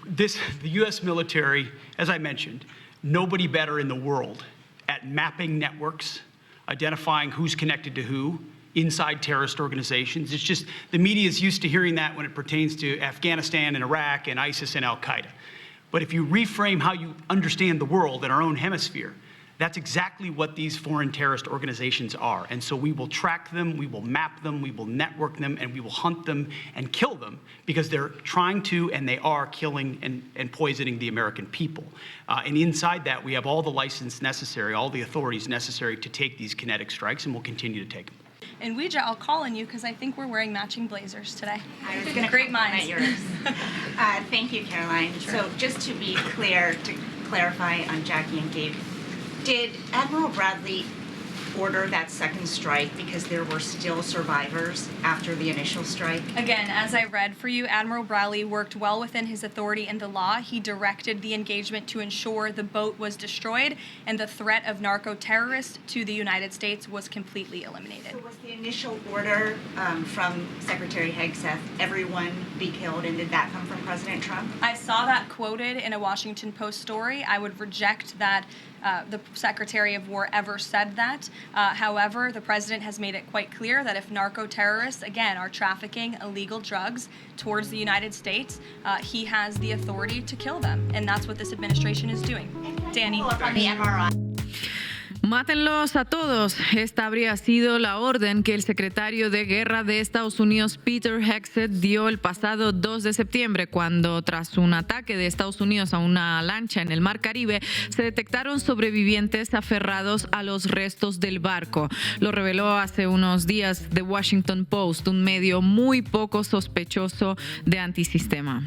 the U.S. military, as I mentioned, nobody better in the world at mapping networks, identifying who's connected to who inside terrorist organizations. It's just the media is used to hearing that when it pertains to Afghanistan and Iraq and ISIS and Al-Qaeda. But if you reframe how you understand the world in our own hemisphere, that's exactly what these foreign terrorist organizations are. And so we will track them, we will map them, we will network them, and we will hunt them and kill them because they're trying to and they are killing and poisoning the American people. And inside that, we have all the license necessary, all the authorities necessary to take these kinetic strikes, and we'll continue to take them. And Weijia, I'll call on you because I think we're wearing matching blazers today. I was going to Great minds. yours. Thank you, Caroline. Sure. So just to be clear, to clarify on Jackie and Gabe, did Admiral Bradley order that second strike because there were still survivors after the initial strike? Again, as I read for you, Admiral Bradley worked well within his authority and the law. He directed the engagement to ensure the boat was destroyed and the threat of narco-terrorists to the United States was completely eliminated. So was the initial order from Secretary Hegseth, everyone be killed, and did that come from President Trump? I saw that quoted in a Washington Post story. I would reject that the Secretary of War ever said that. However, the president has made it quite clear that if narco-terrorists, again, are trafficking illegal drugs towards the United States, he has the authority to kill them. And that's what this administration is doing. Danny. On the MRI. Mátenlos a todos. Esta habría sido la orden que el secretario de Guerra de Estados Unidos, Peter Hegseth, dio el pasado 2 de septiembre, cuando tras un ataque de Estados Unidos a una lancha en el Mar Caribe, se detectaron sobrevivientes aferrados a los restos del barco. Lo reveló hace unos días The Washington Post, un medio muy poco sospechoso de antisistema.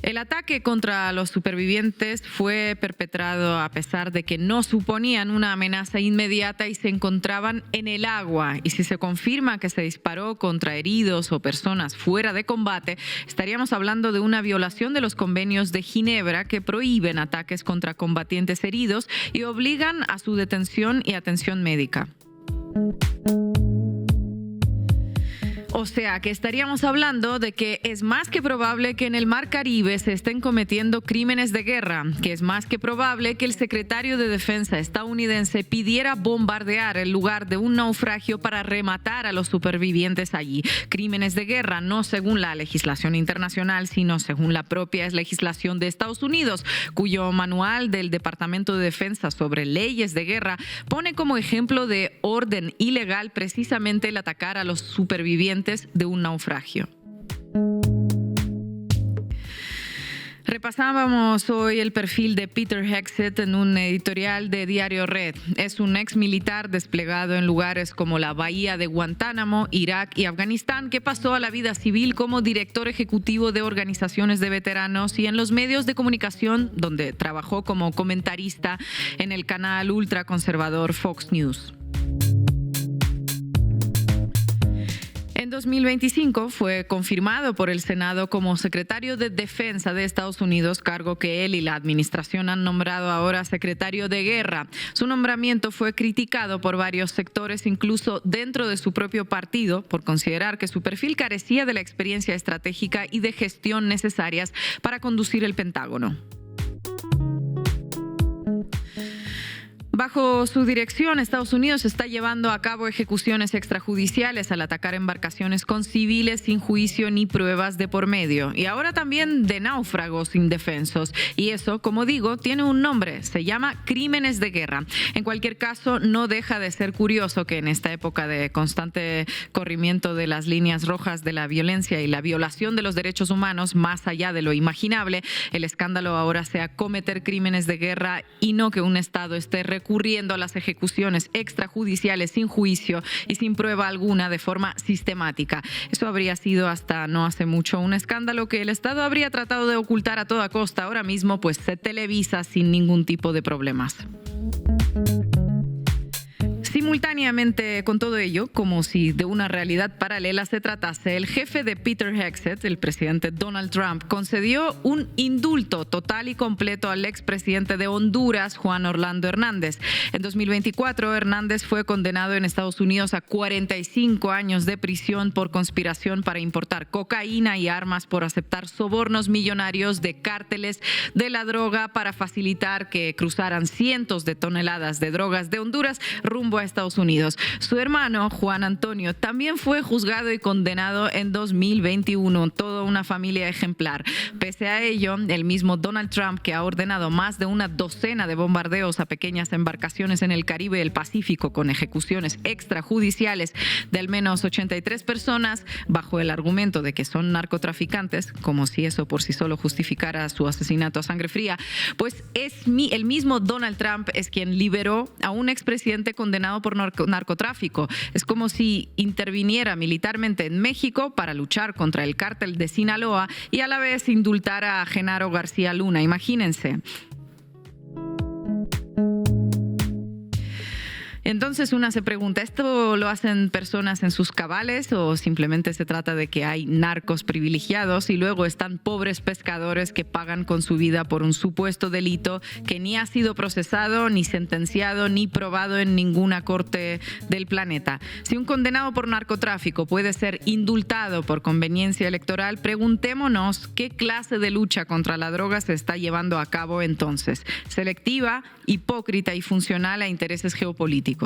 El ataque contra los supervivientes fue perpetrado a pesar de que no suponían una amenaza inmediata y se encontraban en el agua. Y si se confirma que se disparó contra heridos o personas fuera de combate, estaríamos hablando de una violación de los convenios de Ginebra que prohíben ataques contra combatientes heridos y obligan a su detención y atención médica. O sea, que estaríamos hablando de que es más que probable que en el Mar Caribe se estén cometiendo crímenes de guerra, que es más que probable que el secretario de Defensa estadounidense pidiera bombardear el lugar de un naufragio para rematar a los supervivientes allí. Crímenes de guerra, no según la legislación internacional, sino según la propia legislación de Estados Unidos, cuyo manual del Departamento de Defensa sobre leyes de guerra pone como ejemplo de orden ilegal precisamente el atacar a los supervivientes de un naufragio. Repasábamos hoy el perfil de Peter Hegseth en un editorial de Diario Red. Es un ex militar desplegado en lugares como la Bahía de Guantánamo, Irak y Afganistán, que pasó a la vida civil como director ejecutivo de organizaciones de veteranos y en los medios de comunicación, donde trabajó como comentarista en el canal ultraconservador Fox News. En 2025 fue confirmado por el Senado como secretario de Defensa de Estados Unidos, cargo que él y la administración han nombrado ahora secretario de Guerra. Su nombramiento fue criticado por varios sectores, incluso dentro de su propio partido, por considerar que su perfil carecía de la experiencia estratégica y de gestión necesarias para conducir el Pentágono. Bajo su dirección, Estados Unidos está llevando a cabo ejecuciones extrajudiciales al atacar embarcaciones con civiles sin juicio ni pruebas de por medio. Y ahora también de náufragos indefensos. Y eso, como digo, tiene un nombre. Se llama crímenes de guerra. En cualquier caso, no deja de ser curioso que en esta época de constante corrimiento de las líneas rojas de la violencia y la violación de los derechos humanos, más allá de lo imaginable, el escándalo ahora sea cometer crímenes de guerra y no que un Estado esté recurriendo a las ejecuciones extrajudiciales sin juicio y sin prueba alguna de forma sistemática. Eso habría sido hasta no hace mucho un escándalo que el Estado habría tratado de ocultar a toda costa. Ahora mismo pues se televisa sin ningún tipo de problemas. Simultáneamente con todo ello, como si de una realidad paralela se tratase, el jefe de Peter Hegseth, el presidente Donald Trump, concedió un indulto total y completo al expresidente de Honduras, Juan Orlando Hernández. En 2024, Hernández fue condenado en Estados Unidos a 45 años de prisión por conspiración para importar cocaína y armas por aceptar sobornos millonarios de cárteles de la droga para facilitar que cruzaran cientos de toneladas de drogas de Honduras rumbo a Estados Unidos. Su hermano, Juan Antonio, también fue juzgado y condenado en 2021. Toda una familia ejemplar. Pese a ello, el mismo Donald Trump, que ha ordenado más de una docena de bombardeos a pequeñas embarcaciones en el Caribe y el Pacífico con ejecuciones extrajudiciales de al menos 83 personas, bajo el argumento de que son narcotraficantes, como si eso por sí solo justificara su asesinato a sangre fría, pues el mismo Donald Trump es quien liberó a un expresidente condenado por narcotráfico. Es como si interviniera militarmente en México para luchar contra el cártel de Sinaloa y a la vez indultara a Genaro García Luna. Imagínense. Entonces una se pregunta, ¿esto lo hacen personas en sus cabales o simplemente se trata de que hay narcos privilegiados y luego están pobres pescadores que pagan con su vida por un supuesto delito que ni ha sido procesado, ni sentenciado, ni probado en ninguna corte del planeta? Si un condenado por narcotráfico puede ser indultado por conveniencia electoral, preguntémonos qué clase de lucha contra la droga se está llevando a cabo entonces. Selectiva, hipócrita y funcional a intereses geopolíticos.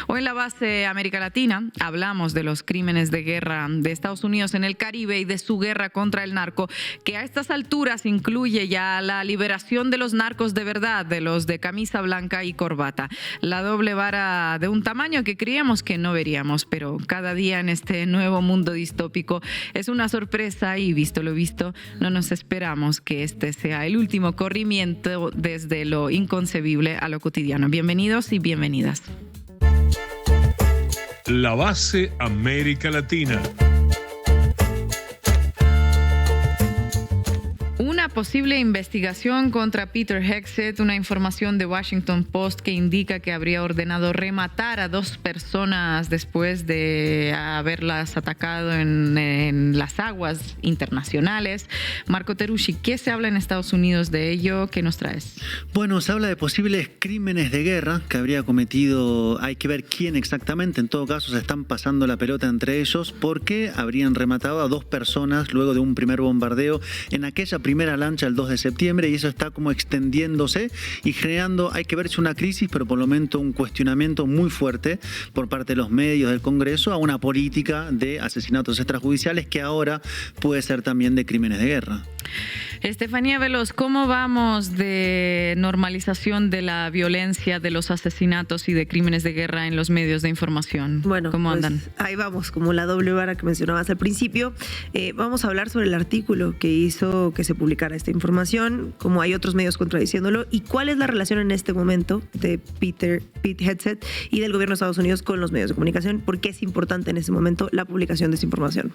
Hoy en la base América Latina hablamos de los crímenes de guerra de Estados Unidos en el Caribe y de su guerra contra el narco, que a estas alturas incluye ya la liberación de los narcos de verdad, de los de camisa blanca y corbata. La doble vara de un tamaño que creíamos que no veríamos, pero cada día en este nuevo mundo distópico es una sorpresa y visto lo visto, no nos esperamos que este sea el último corrimiento desde lo inconcebible a lo cotidiano. Bienvenidos y bienvenidas. La base América Latina. Una posible investigación contra Peter Hegseth, una información de Washington Post que indica que habría ordenado rematar a 2 personas después de haberlas atacado en las aguas internacionales. Marco Teruggi, ¿qué se habla en Estados Unidos de ello? ¿Qué nos traes? Bueno, se habla de posibles crímenes de guerra que habría cometido, hay que ver quién exactamente, en todo caso se están pasando la pelota entre ellos porque habrían rematado a 2 personas luego de un primer bombardeo en aquella primera lancha el 2 de septiembre y eso está como extendiéndose y generando, hay que ver si una crisis, pero por lo menos un cuestionamiento muy fuerte por parte de los medios del Congreso a una política de asesinatos extrajudiciales que ahora puede ser también de crímenes de guerra. Estefanía Veloz, ¿cómo vamos de normalización de la violencia, de los asesinatos y de crímenes de guerra en los medios de información? Bueno, ¿cómo andan? Pues ahí vamos, como la doble vara que mencionabas al principio. Vamos a hablar sobre el artículo que hizo que se publicara esta información, como hay otros medios contradiciéndolo, y cuál es la relación en este momento de Pete Hegseth y del gobierno de Estados Unidos con los medios de comunicación, porque es importante en este momento la publicación de esta información.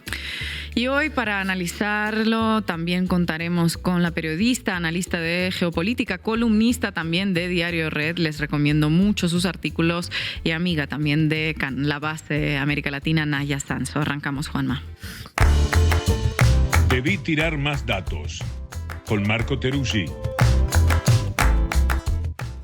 Y hoy, para analizarlo, también contaremos con la periodista, analista de geopolítica, columnista también de Diario Red. Les recomiendo mucho sus artículos y amiga también de la base América Latina, Naya Sanso. Arrancamos, Juanma. Debí tirar más datos. Con Marco Teruggi.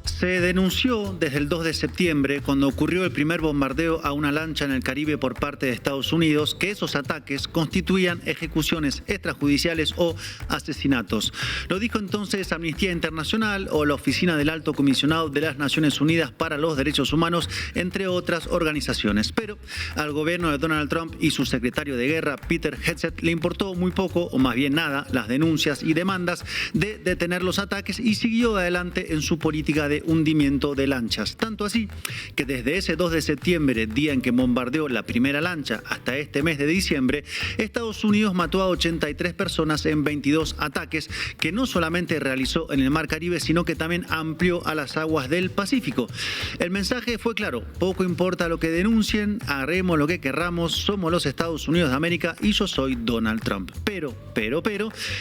Se denunció desde el 2 de septiembre, cuando ocurrió el primer bombardeo a una lancha en el Caribe por parte de Estados Unidos, que esos ataques constituían ejecuciones extrajudiciales o asesinatos. Lo dijo entonces Amnistía Internacional o la Oficina del Alto Comisionado de las Naciones Unidas para los Derechos Humanos, entre otras organizaciones. Pero al gobierno de Donald Trump y su secretario de guerra, Peter Hegseth, le importó muy poco, o más bien nada, las denuncias y demandas de detener los ataques y siguió adelante en su política de hundimiento de lanchas. Tanto así que desde ese 2 de septiembre, día en que bombardeó la primera lancha, hasta este mes de diciembre, Estados Unidos mató a 83 personas en 22 ataques que no solamente realizó en el Mar Caribe, sino que también amplió a las aguas del Pacífico. El mensaje fue claro: poco importa lo que denuncien, haremos lo que querramos, somos los Estados Unidos de América y yo soy Donald Trump. Pero,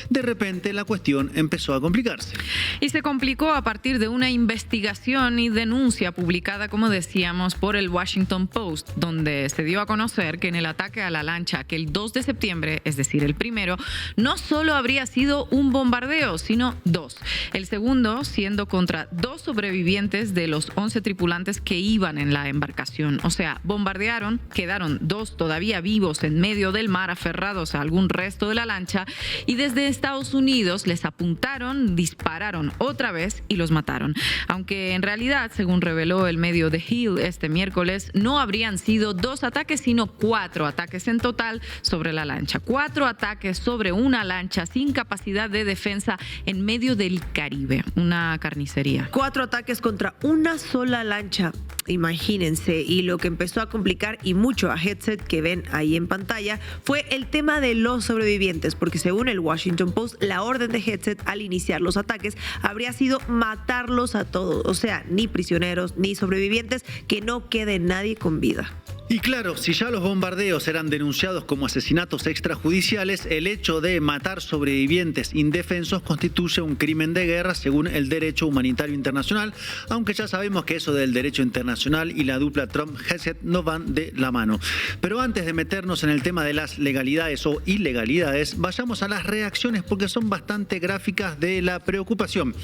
de repente la cuestión empezó a complicarse. Y se complicó a partir de una investigación investigación y denuncia publicada, como decíamos, por el Washington Post, donde se dio a conocer que en el ataque a la lancha aquel 2 de septiembre, es decir, el primero, no solo habría sido un bombardeo, sino dos. El segundo siendo contra 2 sobrevivientes de los 11 tripulantes que iban en la embarcación. O sea, bombardearon, quedaron 2 todavía vivos en medio del mar aferrados a algún resto de la lancha y desde Estados Unidos les apuntaron, dispararon otra vez y los mataron. Aunque en realidad, según reveló el medio The Hill este miércoles, no habrían sido 2 ataques, sino 4 ataques en total sobre la lancha. 4 ataques sobre una lancha sin capacidad de defensa en medio del Caribe. Una carnicería. 4 ataques contra una sola lancha. Imagínense. Y lo que empezó a complicar y mucho a Headset, que ven ahí en pantalla, fue el tema de los sobrevivientes, porque según el Washington Post, la orden de Headset al iniciar los ataques habría sido matarlos a todos, o sea, ni prisioneros ni sobrevivientes, que no quede nadie con vida. Y claro, si ya los bombardeos eran denunciados como asesinatos extrajudiciales, el hecho de matar sobrevivientes indefensos constituye un crimen de guerra según el derecho humanitario internacional, aunque ya sabemos que eso del derecho internacional y la dupla Trump-Hegseth no van de la mano. Pero antes de meternos en el tema de las legalidades o ilegalidades, vayamos a las reacciones porque son bastante gráficas de la preocupación.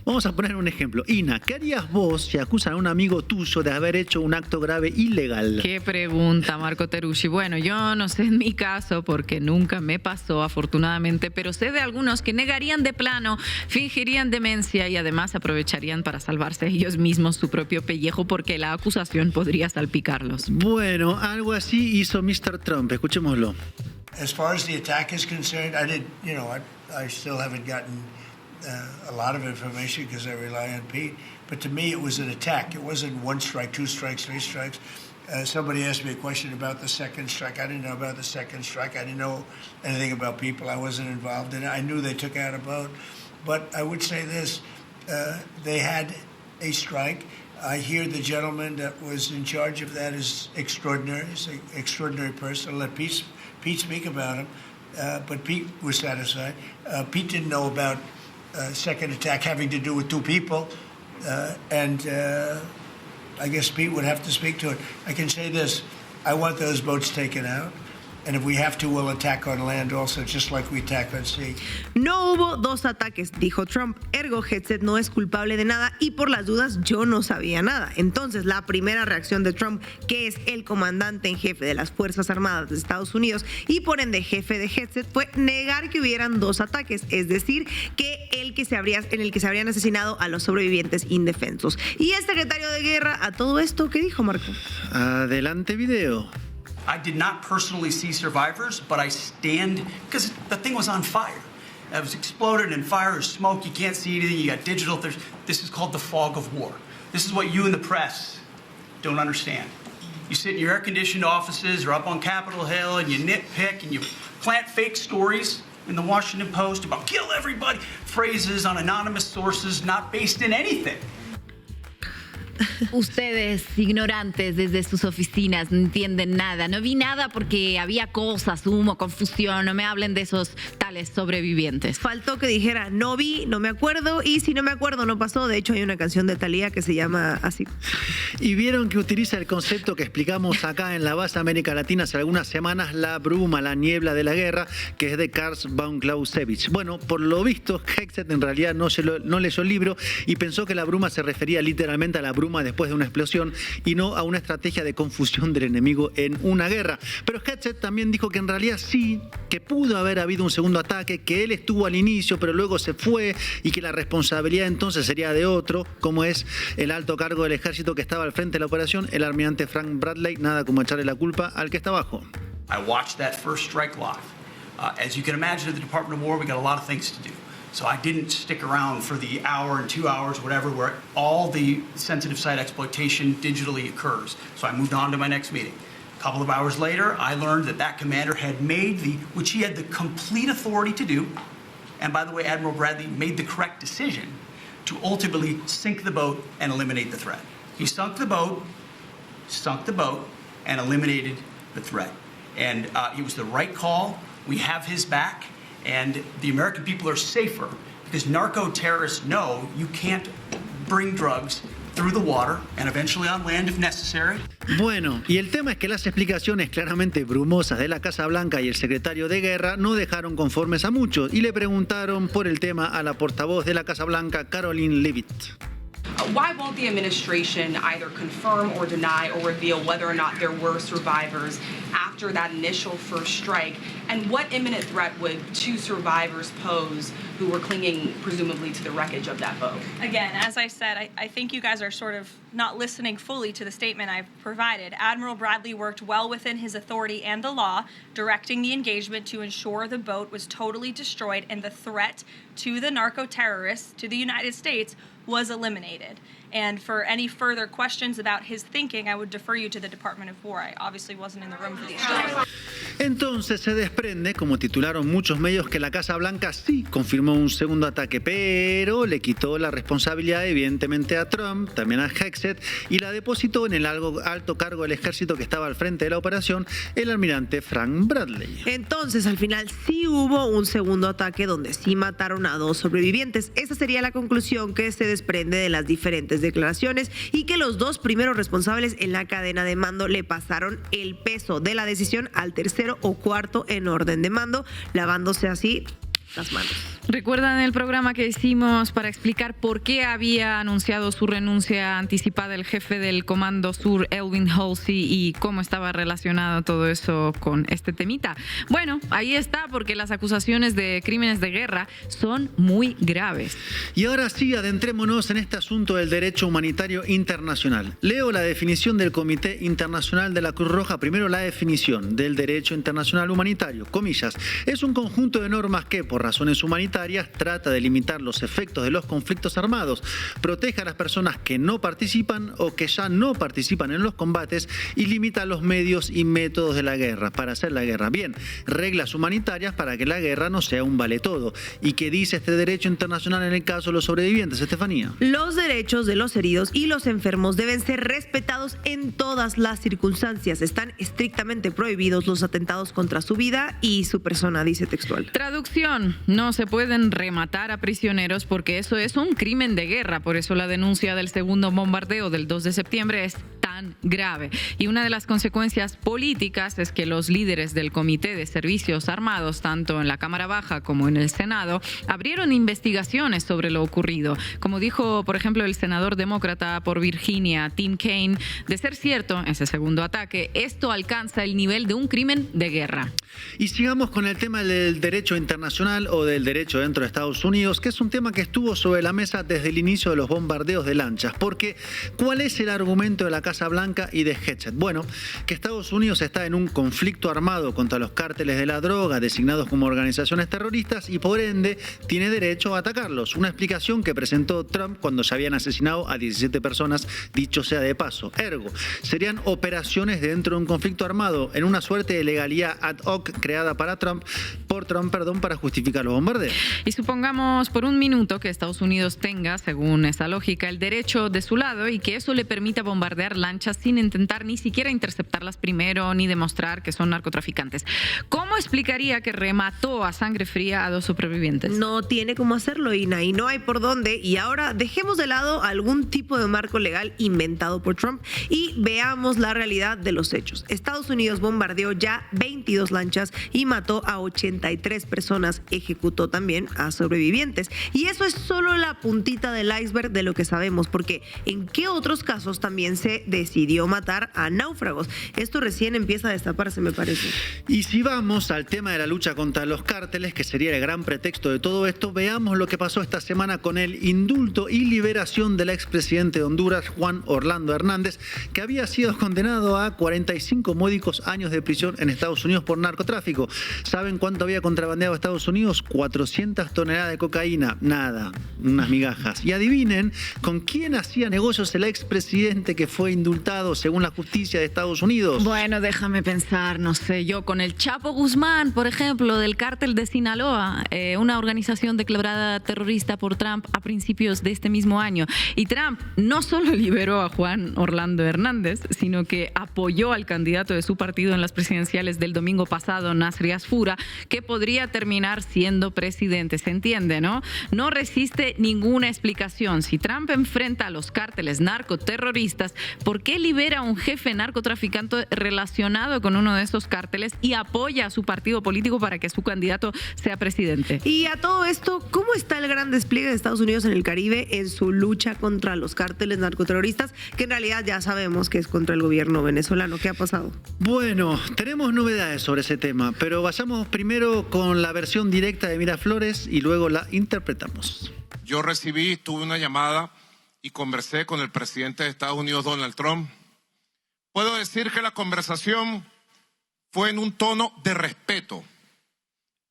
Vamos a poner un ejemplo. Ina, ¿qué harías vos si acusan a un amigo tuyo de haber hecho un acto grave ilegal? ¿Qué pregunta, Marco Terusci? Bueno, yo no sé en mi caso porque nunca me pasó, afortunadamente, pero sé de algunos que negarían de plano, fingirían demencia y además aprovecharían para salvarse ellos mismos su propio pellejo porque la acusación podría salpicarlos. Bueno, algo así hizo Mr. Trump. Escuchémoslo. As far as the attack is concerned, I still haven't gotten a lot of information because I rely on Pete. But to me, it was an attack. It wasn't 1 strike, 2 strikes, 3 strikes. Somebody asked me a question about the second strike. I didn't know about the second strike. I didn't know anything about people. I wasn't involved in it. I knew they took out a boat. But I would say this, they had a strike. I hear the gentleman that was in charge of that is extraordinary. He's an extraordinary person. I'll let Pete speak about him. But Pete was satisfied. Pete didn't know about second attack having to do with 2 people. I guess Pete would have to speak to it. I can say this, I want those boats taken out. And if we have to, we'll attack on land also, just like we attack on sea. No hubo 2 ataques, dijo Trump. Ergo, Hegseth no es culpable de nada y por las dudas yo no sabía nada. Entonces, la primera reacción de Trump, que es el comandante en jefe de las Fuerzas Armadas de Estados Unidos y por ende jefe de Hegseth, fue negar que hubieran 2 ataques, es decir, que en el que se habrían asesinado a los sobrevivientes indefensos. Y el secretario de Guerra, a todo esto, ¿qué dijo, Marco? Adelante video. I did not personally see survivors, but I stand, because the thing was on fire. It was exploded and fire and smoke. You can't see anything. You got digital. This is called the fog of war. This is what you in the press don't understand. You sit in your air-conditioned offices or up on Capitol Hill and you nitpick and you plant fake stories in the Washington Post about kill everybody, phrases on anonymous sources not based in anything. Ustedes, ignorantes desde sus oficinas, no entienden nada. No vi nada porque había cosas, humo, confusión. No me hablen de esos tales sobrevivientes. Faltó que dijera, no vi, no me acuerdo, y si no me acuerdo, no pasó. De hecho, hay una canción de Thalía que se llama así. Y vieron que utiliza el concepto que explicamos acá en la base América Latina hace algunas semanas, la bruma, la niebla de la guerra, que es de Karl von Clausewitz. Bueno, por lo visto, Hegseth en realidad no leyó el libro y pensó que la bruma se refería literalmente a la bruma después de una explosión y no a una estrategia de confusión del enemigo en una guerra. Pero Hegseth también dijo que en realidad sí, que pudo haber habido un segundo ataque, que él estuvo al inicio pero luego se fue y que la responsabilidad entonces sería de otro, como es el alto cargo del ejército que estaba al frente de la operación, el almirante Frank Bradley. Nada como echarle la culpa al que está abajo. I watched that first strike live. As you can imagine, at the Department of War, we got a lot of things to do. So I didn't stick around for the hour and 2 hours, whatever, where all the sensitive site exploitation digitally occurs. So I moved on to my next meeting. A couple of hours later, I learned that commander had made which he had the complete authority to do, and by the way, Admiral Bradley made the correct decision to ultimately sink the boat and eliminate the threat. He sunk the boat, and eliminated the threat. And it was the right call. We have his back. And the American people are safer because narco-terrorists know you can't bring drugs through the water and eventually on land if necessary. Bueno, y el tema es que las explicaciones claramente brumosas de la Casa Blanca y el secretario de Guerra no dejaron conformes a muchos y le preguntaron por el tema a la portavoz de la Casa Blanca, Caroline Leavitt. Why won't the administration either confirm or deny or reveal whether or not there were survivors after that initial first strike? And what imminent threat would two survivors pose who were clinging presumably to the wreckage of that boat? Again, as I said, I think you guys are sort of not listening fully to the statement I've provided. Admiral Bradley worked well within his authority and the law, directing the engagement to ensure the boat was totally destroyed and the threat to the narco-terrorists, to the United States, was eliminated. And for any further questions about his thinking, I would defer you to the Department of War. I obviously wasn't in the room for these strikes. Entonces se desprende, como titularon muchos medios, que la Casa Blanca sí confirmó un segundo ataque, pero le quitó la responsabilidad evidentemente a Trump, también a Hexet, y la depositó en el alto cargo del ejército que estaba al frente de la operación, el almirante Frank Bradley. Entonces, al final sí hubo un segundo ataque donde sí mataron a 2 sobrevivientes. Esa sería la conclusión que se desprende de las diferentes declaraciones y que los 2 primeros responsables en la cadena de mando le pasaron el peso de la decisión al tercero o cuarto en orden de mando, lavándose así las manos. ¿Recuerdan el programa que hicimos para explicar por qué había anunciado su renuncia anticipada el jefe del Comando Sur, Elwin Halsey, y cómo estaba relacionado todo eso con este temita? Bueno, ahí está, porque las acusaciones de crímenes de guerra son muy graves. Y ahora sí, adentrémonos en este asunto del derecho humanitario internacional. Leo la definición del Comité Internacional de la Cruz Roja. Primero, la definición del derecho internacional humanitario. Comillas, es un conjunto de normas que, por razones humanitarias, trata de limitar los efectos de los conflictos armados, protege a las personas que no participan o que ya no participan en los combates y limita los medios y métodos de la guerra para hacer la guerra. Bien, reglas humanitarias para que la guerra no sea un vale todo. ¿Y qué dice este derecho internacional en el caso de los sobrevivientes, Estefanía? Los derechos de los heridos y los enfermos deben ser respetados en todas las circunstancias. Están estrictamente prohibidos los atentados contra su vida y su persona, dice textual. Traducción: no se pueden rematar a prisioneros porque eso es un crimen de guerra. Por eso la denuncia del segundo bombardeo del 2 de septiembre es tan grave. Y una de las consecuencias políticas es que los líderes del Comité de Servicios Armados, tanto en la Cámara Baja como en el Senado, abrieron investigaciones sobre lo ocurrido. Como dijo, por ejemplo, el senador demócrata por Virginia, Tim Kaine, de ser cierto ese segundo ataque, esto alcanza el nivel de un crimen de guerra. Y sigamos con el tema del derecho internacional o del derecho dentro de Estados Unidos, que es un tema que estuvo sobre la mesa desde el inicio de los bombardeos de lanchas. Porque, ¿cuál es el argumento de la Casa Blanca y de Hexet? Bueno, que Estados Unidos está en un conflicto armado contra los cárteles de la droga, designados como organizaciones terroristas, y por ende tiene derecho a atacarlos. Una explicación que presentó Trump cuando se habían asesinado a 17 personas, dicho sea de paso. Ergo, serían operaciones dentro de un conflicto armado, en una suerte de legalidad ad hoc creada por Trump, para justificar los bombardeos. Y supongamos por un minuto que Estados Unidos tenga, según esa lógica, el derecho de su lado y que eso le permita bombardear lanchas sin intentar ni siquiera interceptarlas primero ni demostrar que son narcotraficantes. ¿Cómo explicaría que remató a sangre fría a 2 supervivientes? No tiene cómo hacerlo, Ina, y no hay por dónde. Y ahora dejemos de lado algún tipo de marco legal inventado por Trump y veamos la realidad de los hechos. Estados Unidos bombardeó ya 22 lanchas y mató a 83 personas, ejecutó también a sobrevivientes. Y eso es solo la puntita del iceberg de lo que sabemos, porque ¿en qué otros casos también se decidió matar a náufragos? Esto recién empieza a destaparse, me parece. Y si vamos al tema de la lucha contra los cárteles, que sería el gran pretexto de todo esto, veamos lo que pasó esta semana con el indulto y liberación del expresidente de Honduras, Juan Orlando Hernández, que había sido condenado a 45 módicos años de prisión en Estados Unidos por narcotráfico. ¿Saben cuánto había contrabandeado a Estados Unidos? 400 toneladas de cocaína. Nada, unas migajas. Y adivinen con quién hacía negocios el expresidente que fue indultado. indultado según la justicia de Estados Unidos? Bueno, déjame pensar, no sé, yo con el Chapo Guzmán, por ejemplo, del cártel de Sinaloa, una organización declarada terrorista por Trump a principios de este mismo año. Y Trump no solo liberó a Juan Orlando Hernández, sino que apoyó al candidato de su partido en las presidenciales del domingo pasado, Nasri Asfura, que podría terminar siendo presidente. Se entiende, ¿no? No resiste ninguna explicación. Si Trump enfrenta a los cárteles narcoterroristas, ¿por qué libera a un jefe narcotraficante relacionado con uno de esos cárteles y apoya a su partido político para que su candidato sea presidente? Y a todo esto, ¿cómo está el gran despliegue de Estados Unidos en el Caribe en su lucha contra los cárteles narcoterroristas, que en realidad ya sabemos que es contra el gobierno venezolano? ¿Qué ha pasado? Bueno, tenemos novedades sobre ese tema, pero vayamos primero con la versión directa de Miraflores y luego la interpretamos. Yo tuve una llamada y conversé con el presidente de Estados Unidos, Donald Trump. Puedo decir que la conversación fue en un tono de respeto.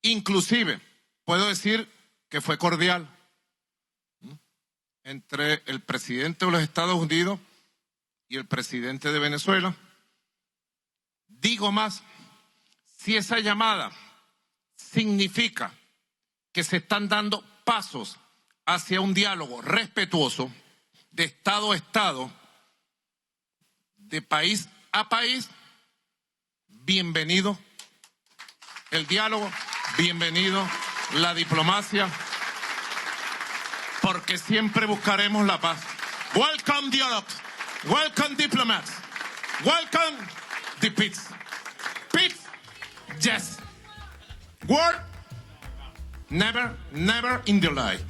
Inclusive, puedo decir que fue cordial entre el presidente de los Estados Unidos y el presidente de Venezuela. Digo más, si esa llamada significa que se están dando pasos hacia un diálogo respetuoso de Estado a Estado, de país a país, bienvenido el diálogo, bienvenido la diplomacia, porque siempre buscaremos la paz. Welcome dialogue, welcome diplomats, welcome the peace. Peace, yes. War, never, never in the life.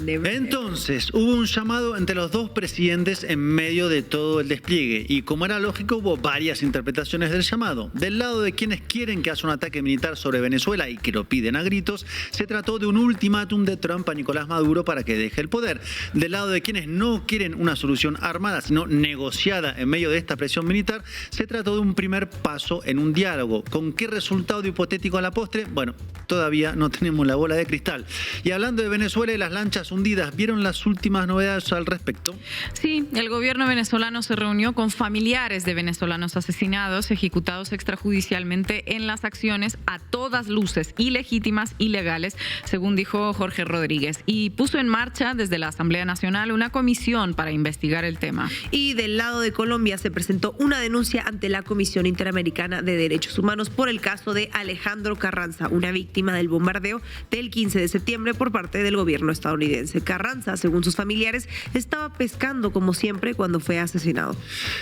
Entonces, hubo un llamado entre los dos presidentes en medio de todo el despliegue y, como era lógico, hubo varias interpretaciones del llamado. Del lado de quienes quieren que haya un ataque militar sobre Venezuela y que lo piden a gritos, se trató de un ultimátum de Trump a Nicolás Maduro para que deje el poder. Del lado de quienes no quieren una solución armada, sino negociada en medio de esta presión militar, se trató de un primer paso en un diálogo. ¿Con qué resultado hipotético a la postre? Bueno, todavía no tenemos la bola de cristal. Y hablando de Venezuela y las lanchas hundidas, ¿vieron las últimas novedades al respecto? Sí, el gobierno venezolano se reunió con familiares de venezolanos asesinados, ejecutados extrajudicialmente en las acciones a todas luces ilegítimas, ilegales, según dijo Jorge Rodríguez, y puso en marcha desde la Asamblea Nacional una comisión para investigar el tema. Y del lado de Colombia se presentó una denuncia ante la Comisión Interamericana de Derechos Humanos por el caso de Alejandro Carranza, una víctima del bombardeo del 15 de septiembre por parte del gobierno estadounidense. Carranza, según sus familiares, estaba pescando como siempre cuando fue asesinado.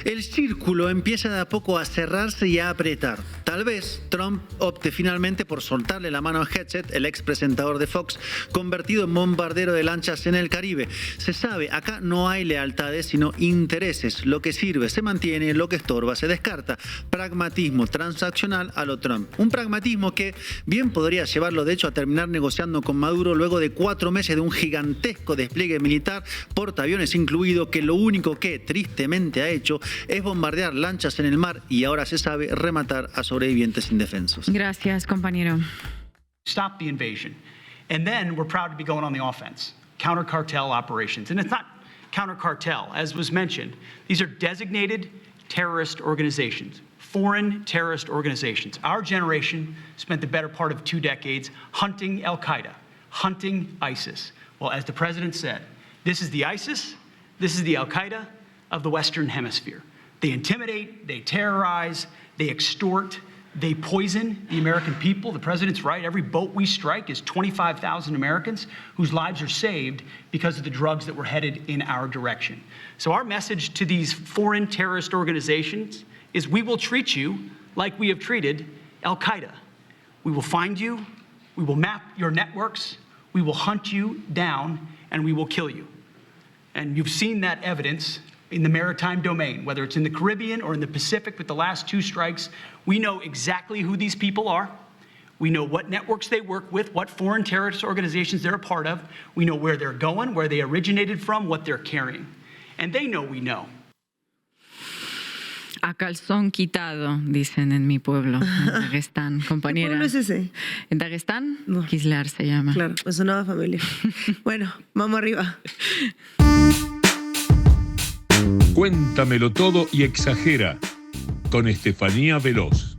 El círculo empieza de a poco a cerrarse y a apretar. Tal vez Trump opte finalmente por soltarle la mano a Hegseth, el ex presentador de Fox, convertido en bombardero de lanchas en el Caribe. Se sabe, acá no hay lealtades, sino intereses. Lo que sirve se mantiene, lo que estorba se descarta. Pragmatismo transaccional a lo Trump. Un pragmatismo que bien podría llevarlo, de hecho, a terminar negociando con Maduro luego de 4 meses de un gigantesco despliegue militar, portaaviones incluido, que lo único que tristemente ha hecho es bombardear lanchas en el mar y ahora se sabe rematar a sobrevivientes indefensos. Gracias, compañero. Stop the invasion. And then we're proud to be going on the offense. Counter-cartel operations. And it's not counter-cartel, as was mentioned. These are designated terrorist organizations, foreign terrorist organizations. Our generation spent the better part of 2 decades hunting Al-Qaeda, hunting ISIS. Well, as the president said, this is the ISIS, this is the Al-Qaeda of the Western Hemisphere. They intimidate, they terrorize, they extort, they poison the American people. The president's right. Every boat we strike is 25,000 Americans whose lives are saved because of the drugs that were headed in our direction. So our message to these foreign terrorist organizations is we will treat you like we have treated Al-Qaeda. We will find you, we will map your networks, we will hunt you down, and we will kill you. And you've seen that evidence in the maritime domain, whether it's in the Caribbean or in the Pacific with the last 2 strikes. We know exactly who these people are. We know what networks they work with, what foreign terrorist organizations they're a part of. We know where they're going, where they originated from, what they're carrying. And they know we know. A calzón quitado, dicen en mi pueblo, en Daguestán, compañera. ¿Qué pueblo es ese? ¿En Daguestán? No. Kislar se llama. Claro, pues sonaba familia. Bueno, vamos arriba. Cuéntamelo todo y exagera, con Estefanía Veloz.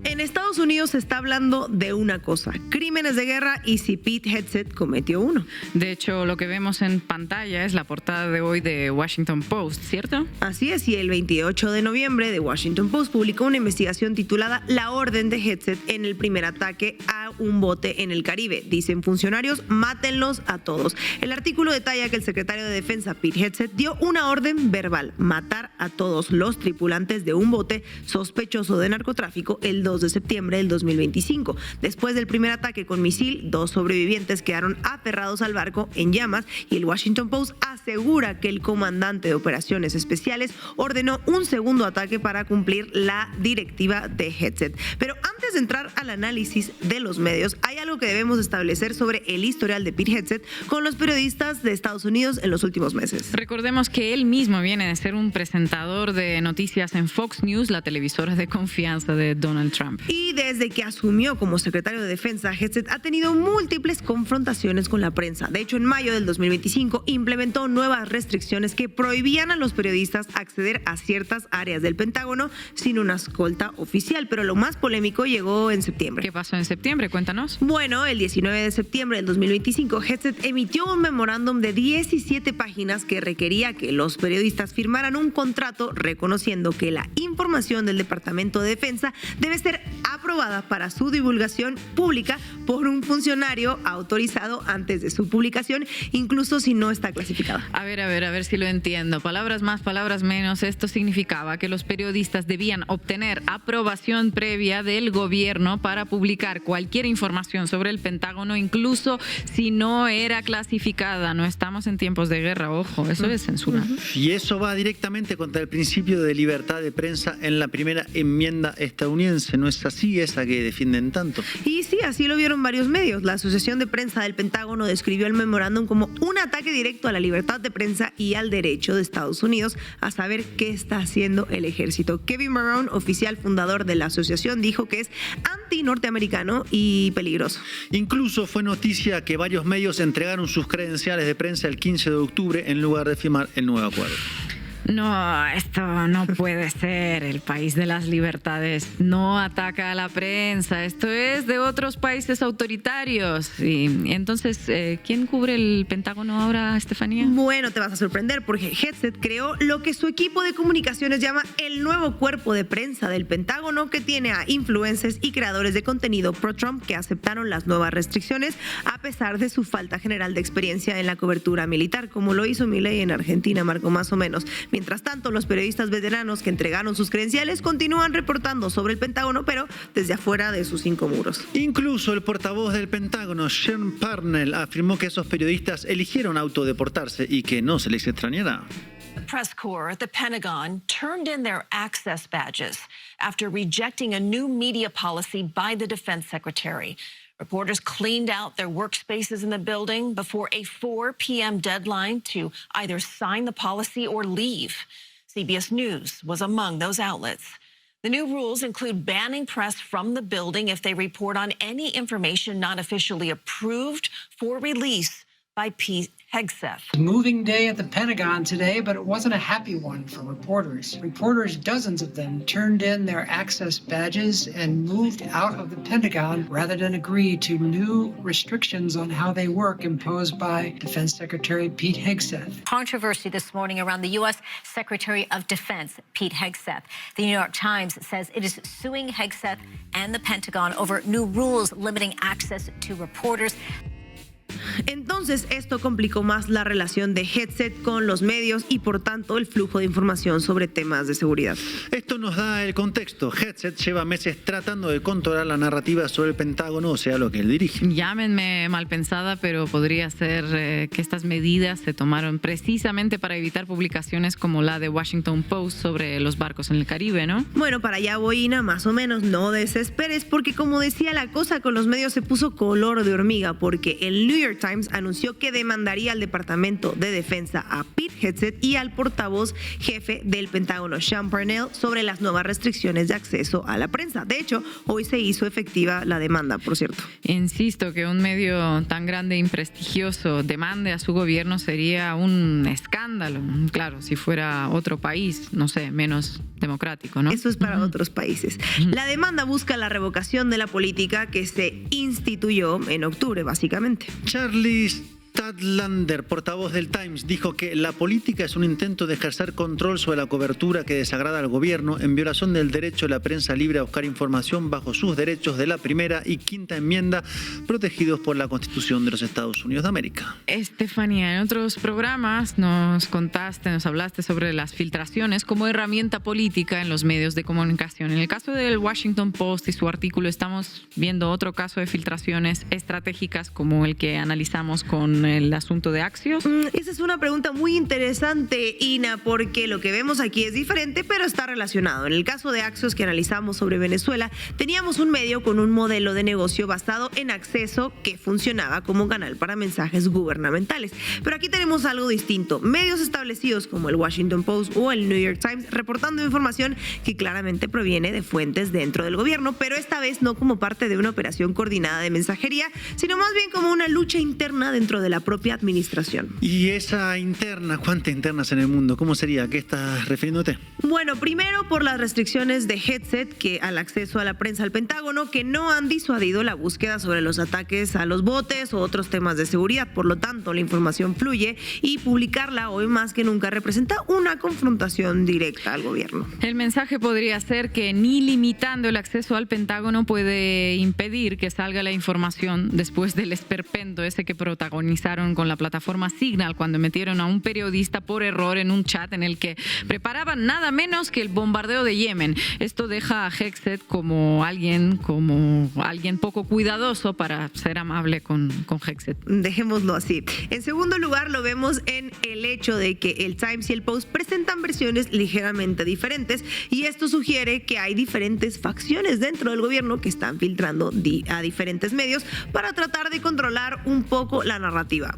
En Estados Unidos se está hablando de una cosa, crímenes de guerra y si Pete Hegseth cometió uno. De hecho, lo que vemos en pantalla es la portada de hoy de Washington Post, ¿cierto? Así es, y el 28 de noviembre The Washington Post publicó una investigación titulada La orden de Hegseth en el primer ataque a un bote en el Caribe. Dicen funcionarios, mátenlos a todos. El artículo detalla que el secretario de Defensa Pete Hegseth dio una orden verbal, matar a todos los tripulantes de un bote sospechoso de narcotráfico el 2 de septiembre del 2025. Después del primer ataque con misil, 2 sobrevivientes quedaron aferrados al barco en llamas y el Washington Post asegura que el comandante de operaciones especiales ordenó un segundo ataque para cumplir la directiva de Hegseth. Pero antes de entrar al análisis de los medios, hay algo que debemos establecer sobre el historial de Pete Hegseth con los periodistas de Estados Unidos en los últimos meses. Recordemos que él mismo viene de ser un presentador de noticias en Fox News, la televisora de confianza de Donald Trump. Y desde que asumió como secretario de Defensa, Hegseth ha tenido múltiples confrontaciones con la prensa. De hecho, en mayo del 2025 implementó nuevas restricciones que prohibían a los periodistas acceder a ciertas áreas del Pentágono sin una escolta oficial. Pero lo más polémico llegó en septiembre. ¿Qué pasó en septiembre? Cuéntanos. Bueno, el 19 de septiembre del 2025, Hegseth emitió un memorándum de 17 páginas que requería que los periodistas firmaran un contrato reconociendo que la información del Departamento de Defensa debe ser aprobada para su divulgación pública por un funcionario autorizado antes de su publicación, incluso si no está clasificada. A ver si lo entiendo. Palabras más, palabras menos. Esto significaba que los periodistas debían obtener aprobación previa del gobierno para publicar cualquier información sobre el Pentágono, incluso si no era clasificada. No estamos en tiempos de guerra, ojo, eso es censura. Y eso va directamente contra el principio de libertad de prensa en la primera enmienda estadounidense. ¿No es así esa que defienden tanto? Y sí, así lo vieron varios medios. La Asociación de Prensa del Pentágono describió el memorándum como un ataque directo a la libertad de prensa y al derecho de Estados Unidos a saber qué está haciendo el ejército. Kevin Marone, oficial fundador de la asociación, dijo que es anti-norteamericano y peligroso. Incluso fue noticia que varios medios entregaron sus credenciales de prensa el 15 de octubre en lugar de firmar el nuevo acuerdo. No, esto no puede ser. El país de las libertades no ataca a la prensa. Esto es de otros países autoritarios. Y entonces, ¿quién cubre el Pentágono ahora, Estefanía? Bueno, te vas a sorprender porque Hegseth creó lo que su equipo de comunicaciones llama el nuevo cuerpo de prensa del Pentágono, que tiene a influencers y creadores de contenido pro-Trump que aceptaron las nuevas restricciones a pesar de su falta general de experiencia en la cobertura militar, como lo hizo Milei en Argentina, Marco, más o menos. Mientras tanto, los periodistas veteranos que entregaron sus credenciales continúan reportando sobre el Pentágono, pero desde afuera de sus 5 muros. Incluso el portavoz del Pentágono, Sean Parnell, afirmó que esos periodistas eligieron autodeportarse y que no se les extrañará. The press corps at the Pentagon turned in their access badges after rejecting a new media policy by the defense secretary. Reporters cleaned out their workspaces in the building before a 4 p.m. deadline to either sign the policy or leave. CBS News was among those outlets. The new rules include banning press from the building if they report on any information not officially approved for release by Pete Hegseth. Moving day at the Pentagon today, but it wasn't a happy one for reporters. Reporters, dozens of them, turned in their access badges and moved out of the Pentagon rather than agree to new restrictions on how they work imposed by Defense Secretary Pete Hegseth. Controversy this morning around the U.S. Secretary of Defense, Pete Hegseth. The New York Times says it is suing Hegseth and the Pentagon over new rules limiting access to reporters. Entonces, esto complicó más la relación de Hegseth con los medios y, por tanto, el flujo de información sobre temas de seguridad. Esto nos da el contexto. Hegseth lleva meses tratando de controlar la narrativa sobre el Pentágono, o sea, lo que él dirige. Llámenme mal pensada, pero podría ser que estas medidas se tomaron precisamente para evitar publicaciones como la de Washington Post sobre los barcos en el Caribe, ¿no? Bueno, para allá voy, Ina, más o menos. No desesperes, porque como decía, la cosa con los medios se puso color de hormiga, porque el New York Times anunció que demandaría al Departamento de Defensa a Pete Hegseth y al portavoz jefe del Pentágono, Sean Parnell, sobre las nuevas restricciones de acceso a la prensa. De hecho, hoy se hizo efectiva la demanda, por cierto. Insisto que un medio tan grande y prestigioso demande a su gobierno sería un escándalo. Claro, si fuera otro país, no sé, menos democrático, ¿no? Eso es para otros países. La demanda busca la revocación de la política que se instituyó en octubre, básicamente. Charlie Stadlander, portavoz del Times, dijo que la política es un intento de ejercer control sobre la cobertura que desagrada al gobierno en violación del derecho de la prensa libre a buscar información bajo sus derechos de la primera y quinta enmienda protegidos por la Constitución de los Estados Unidos de América. Estefanía, en otros programas nos hablaste sobre las filtraciones como herramienta política en los medios de comunicación. En el caso del Washington Post y su artículo estamos viendo otro caso de filtraciones estratégicas como el que analizamos con el asunto de Axios. Esa es una pregunta muy interesante, Ina, porque lo que vemos aquí es diferente, pero está relacionado. En el caso de Axios que analizamos sobre Venezuela, teníamos un medio con un modelo de negocio basado en acceso que funcionaba como canal para mensajes gubernamentales. Pero aquí tenemos algo distinto. Medios establecidos como el Washington Post o el New York Times reportando información que claramente proviene de fuentes dentro del gobierno, pero esta vez no como parte de una operación coordinada de mensajería, sino más bien como una lucha interna dentro de la propia administración. ¿Y esa interna, cuántas internas en el mundo? ¿Cómo sería? ¿A qué estás refiriéndote? Bueno, primero por las restricciones de Hegseth al acceso a la prensa al Pentágono, que no han disuadido la búsqueda sobre los ataques a los botes o otros temas de seguridad. Por lo tanto, la información fluye y publicarla hoy más que nunca representa una confrontación directa al gobierno. El mensaje podría ser que ni limitando el acceso al Pentágono puede impedir que salga la información después del esperpento ese que protagonizaron con la plataforma Signal cuando metieron a un periodista por error en un chat en el que preparaban nada menos que el bombardeo de Yemen. Esto deja a Hegseth como alguien poco cuidadoso, para ser amable con Hegseth. Dejémoslo así. En segundo lugar, lo vemos en el hecho de que el Times y el Post presentan versiones ligeramente diferentes, y esto sugiere que hay diferentes facciones dentro del gobierno que están filtrando a diferentes medios para tratar de controlar un poco la narrativa.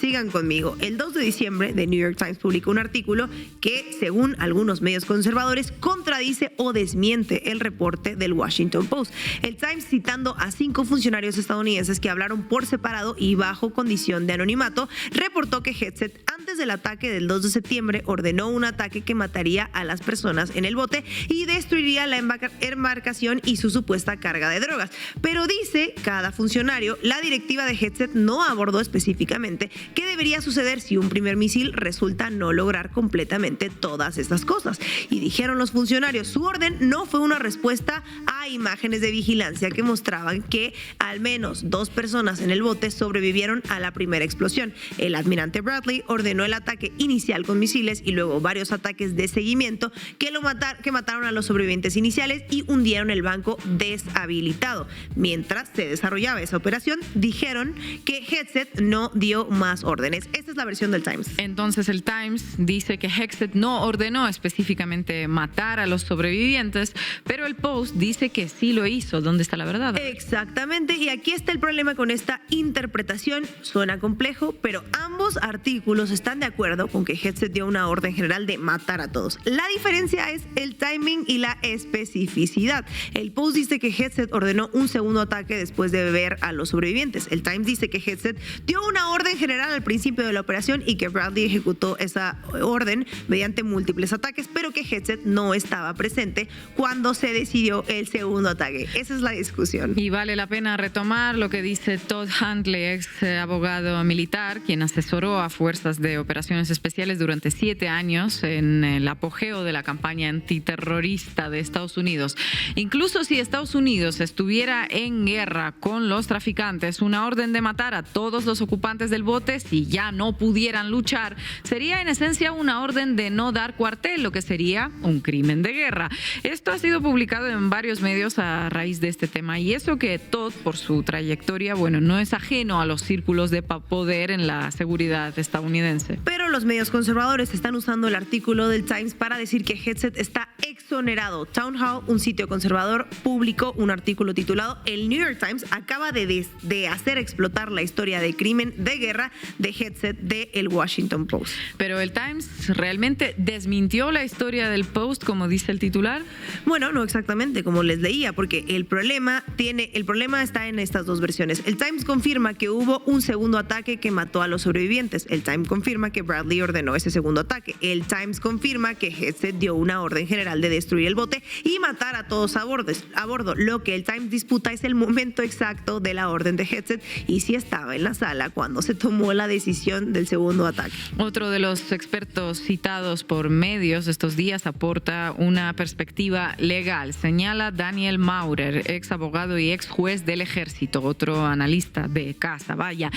Sigan conmigo. El 2 de diciembre, The New York Times publicó un artículo que, según algunos medios conservadores, contradice o desmiente el reporte del Washington Post. El Times, citando a 5 funcionarios estadounidenses que hablaron por separado y bajo condición de anonimato, reportó que Hegseth, antes del ataque del 2 de septiembre, ordenó un ataque que mataría a las personas en el bote y destruiría la embarcación y su supuesta carga de drogas. Pero dice cada funcionario, la directiva de Hegseth no abordó específicamente qué debería suceder si un primer misil resulta no lograr completamente todas estas cosas. Y dijeron los funcionarios, su orden no fue una respuesta a imágenes de vigilancia que mostraban que al menos 2 personas en el bote sobrevivieron a la primera explosión. El almirante Bradley ordenó el ataque inicial con misiles y luego varios ataques de seguimiento que mataron a los sobrevivientes iniciales y hundieron el banco deshabilitado. Mientras se desarrollaba esa operación, dijeron que Hegseth no dio más órdenes. Esta es la versión del Times. Entonces el Times dice que Hegseth no ordenó específicamente matar a los sobrevivientes, pero el Post dice que sí lo hizo. ¿Dónde está la verdad? Exactamente, y aquí está el problema con esta interpretación. Suena complejo, pero ambos artículos están de acuerdo con que Hegseth dio una orden general de matar a todos. La diferencia es el timing y la especificidad. El Post dice que Hegseth ordenó un segundo ataque después de ver a los sobrevivientes. El Times dice que Hegseth dio una orden general al principio de la operación y que Bradley ejecutó esa orden mediante múltiples ataques, pero que Hegseth no estaba presente cuando se decidió el segundo ataque. Esa es la discusión. Y vale la pena retomar lo que dice Todd Huntley, ex abogado militar, quien asesoró a fuerzas de operaciones especiales durante 7 años en el apogeo de la campaña antiterrorista de Estados Unidos. Incluso si Estados Unidos estuviera en guerra con los traficantes, una orden de matar a todos los ocupantes del bote norte, si ya no pudieran luchar, sería en esencia una orden de no dar cuartel, lo que sería un crimen de guerra. Esto ha sido publicado en varios medios a raíz de este tema, y eso que Todd, por su trayectoria, bueno, no es ajeno a los círculos de poder en la seguridad estadounidense. Pero los medios conservadores están usando el artículo del Times para decir que Hegseth está exonerado. Town Hall, un sitio conservador, publicó un artículo titulado "El New York Times acaba de hacer explotar la historia de crimen de guerra de Hegseth" de el Washington Post. Pero el Times realmente desmintió la historia del Post, como dice el titular. Bueno, no exactamente como les leía, porque el problema está en estas dos versiones. El Times confirma que hubo un segundo ataque que mató a los sobrevivientes. El Times confirma que Bradley ordenó ese segundo ataque. El Times confirma que Hegseth dio una orden general de destruir el bote y matar a todos a bordo. Lo que el Times disputa es el momento exacto de la orden de Hegseth y si estaba en la sala cuando se tomó la decisión del segundo ataque. Otro de los expertos citados por medios estos días aporta una perspectiva legal. Señala Daniel Maurer, ex abogado y ex juez del ejército, otro analista de casa. Vaya,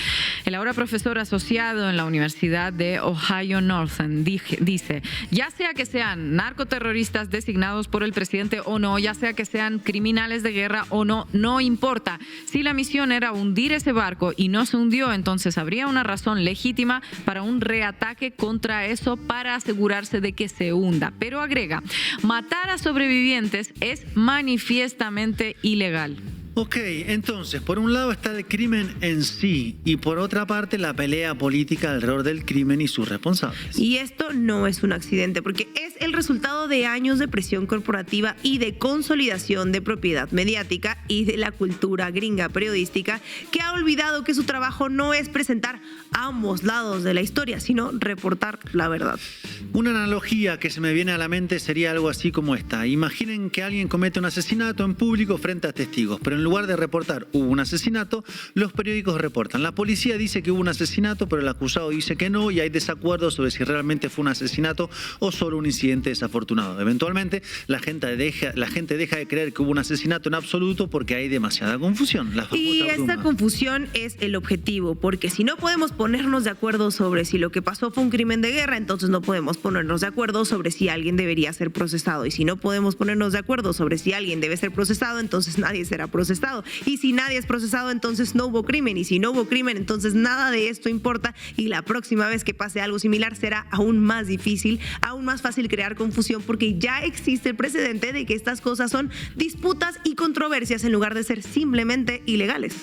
el ahora profesor asociado en la Universidad de Ohio Northern dice, ya sea que sean narcoterroristas designados por el presidente o no, ya sea que sean criminales de guerra o no, no importa. Si la misión era hundir ese barco y no se hundió, entonces habría una razón legítima para un reataque contra eso para asegurarse de que se hunda. Pero agrega, matar a sobrevivientes es manifiestamente ilegal. Ok, entonces, por un lado está el crimen en sí y por otra parte la pelea política alrededor del crimen y sus responsables. Y esto no es un accidente porque es el resultado de años de presión corporativa y de consolidación de propiedad mediática y de la cultura gringa periodística que ha olvidado que su trabajo no es presentar ambos lados de la historia, sino reportar la verdad. Una analogía que se me viene a la mente sería algo así como esta. Imaginen que alguien comete un asesinato en público frente a testigos, pero en lugar de reportar hubo un asesinato, los periódicos reportan. La policía dice que hubo un asesinato, pero el acusado dice que no y hay desacuerdos sobre si realmente fue un asesinato o solo un incidente desafortunado. Eventualmente, la gente deja de creer que hubo un asesinato en absoluto porque hay demasiada confusión. Y esa confusión es el objetivo, porque si no podemos ponernos de acuerdo sobre si lo que pasó fue un crimen de guerra, entonces no podemos ponernos de acuerdo sobre si alguien debería ser procesado. Y si no podemos ponernos de acuerdo sobre si alguien debe ser procesado, entonces nadie será procesado. Y si nadie es procesado, entonces no hubo crimen. Y si no hubo crimen, entonces nada de esto importa. Y la próxima vez que pase algo similar será aún más difícil, aún más fácil crear confusión, porque ya existe el precedente de que estas cosas son disputas y controversias en lugar de ser simplemente ilegales.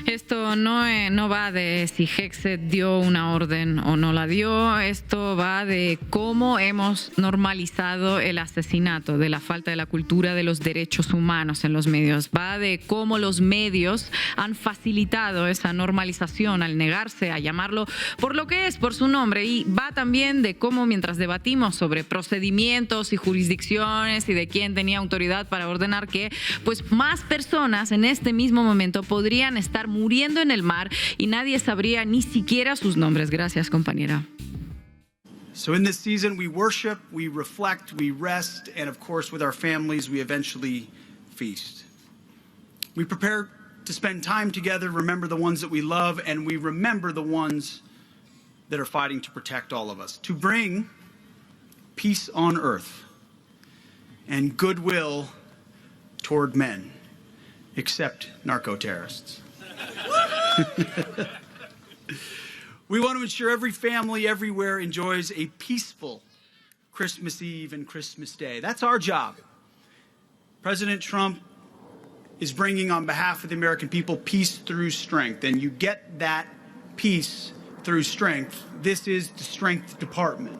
Esto no va de si Hegseth dio una orden o no la dio. Esto va de cómo hemos normalizado el asesinato, de la falta de la cultura de los derechos humanos en los medios. Va de cómo los medios han facilitado esa normalización al negarse a llamarlo por lo que es, por su nombre. Y va también de cómo, mientras debatimos sobre procedimientos y jurisdicciones y de quién tenía autoridad para ordenar qué, pues más personas en este mismo momento podrían estar muriendo en el mar y nadie sabría ni siquiera sus nombres. Gracias, compañera. So in this season, we worship, we reflect, we rest, and of course, with our families, we eventually feast. We prepare to spend time together, remember the ones that we love, and we remember the ones that are fighting to protect all of us, to bring peace on earth and goodwill toward men, except narco-terrorists. We want to ensure every family everywhere enjoys a peaceful Christmas Eve and Christmas Day. That's our job. President Trump is bringing, on behalf of the American people, peace through strength. And you get that peace through strength. This is the Strength Department.